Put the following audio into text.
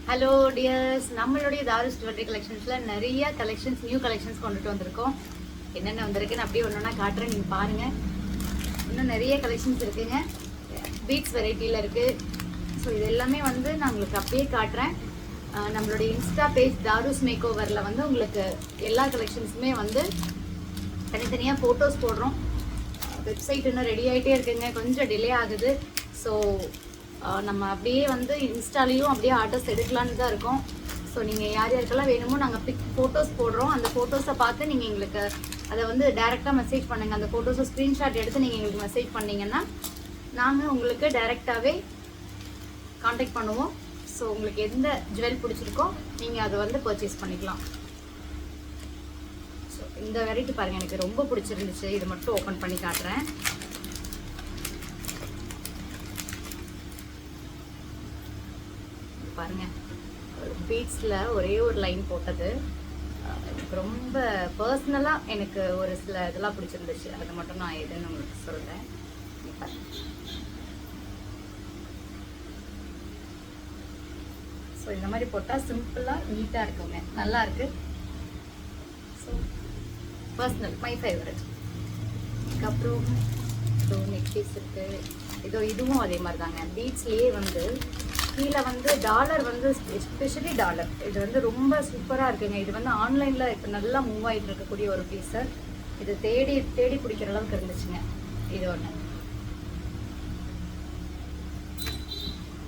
Hello tears, நம்மளுடைய Darus jewellery கலெக்ஷன்ஸில் நிறைய collections, new collections கொண்டுட்டு வந்திருக்கோம். என்னென்ன வந்திருக்குன்னு அப்படியே ஒன்று ஒன்றா காட்டுறேன், நீங்கள் பாருங்கள். இன்னும் நிறைய கலெக்ஷன்ஸ் இருக்குங்க. பீட்ஸ் வெரைட்டியில் இருக்குது. ஸோ இது எல்லாமே வந்து நான் உங்களுக்கு அப்படியே காட்டுறேன். நம்மளுடைய இன்ஸ்டா பேஜ் தாருஸ் மேக் ஓவரில் வந்து உங்களுக்கு எல்லா கலெக்ஷன்ஸுமே வந்து தனித்தனியாக ஃபோட்டோஸ் போடுறோம். வெப்சைட் இன்னும் ரெடி ஆகிட்டே இருக்குங்க, கொஞ்சம் டிலே ஆகுது. ஸோ நம்ம அப்படியே வந்து இன்ஸ்டாலையும் அப்படியே ஆர்டர்ஸ் எடுக்கலான்னு தான் இருக்கோம். ஸோ நீங்கள் யார் யாருக்கெல்லாம் வேணுமோ நாங்கள் ஃபோட்டோஸ் போடுறோம். அந்த ஃபோட்டோஸை பார்த்து நீங்கள் எங்களுக்கு அதை வந்து டைரெக்டாக மெசேஜ் பண்ணுங்கள். அந்த ஃபோட்டோஸை ஸ்க்ரீன்ஷாட் எடுத்து நீங்கள் எங்களுக்கு மெசேஜ் பண்ணிங்கன்னா நாங்கள் உங்களுக்கு டைரெக்டாகவே காண்டாக்ட் பண்ணுவோம். ஸோ உங்களுக்கு எந்த ஜுவல் பிடிச்சிருக்கோ நீங்கள் அதை வந்து பர்ச்சேஸ் பண்ணிக்கலாம். ஸோ இந்த வெரைட்டி பாருங்கள், எனக்கு ரொம்ப பிடிச்சிருந்துச்சு. இது மட்டும் ஓப்பன் பண்ணி காட்டுறேன். பாருங்க, பீட்ஸில் ஒரே ஒரு லைன் போட்டது எனக்கு ரொம்ப பர்சனலாக எனக்கு ஒரு சில இதெல்லாம் பிடிச்சிருந்துச்சு. அதை மட்டும் நான் எதுன்னு உங்களுக்கு சொல்கிறேன். ஸோ இந்த மாதிரி போட்டால் சிம்பிளாக நீட்டாக இருக்குங்க, நல்லா இருக்கு. So personal my favourite. அதுக்கப்புறம் நெக் பீஸ் இருக்குது. இதுவும் அதே மாதிரி தாங்க. பீட்ஸ்லேயே வந்து கீழே வந்து டாலர் வந்து எஸ்பெஷலி டாலர் இது வந்து ரொம்ப சூப்பராக இருக்குங்க. இது வந்து ஆன்லைனில் இப்போ நல்லா மூவ் ஆகிட்டு இருக்கக்கூடிய ஒரு பீஸு. இது தேடி தேடி பிடிக்கிற அளவுக்கு இருந்துச்சுங்க. இது ஒன்று.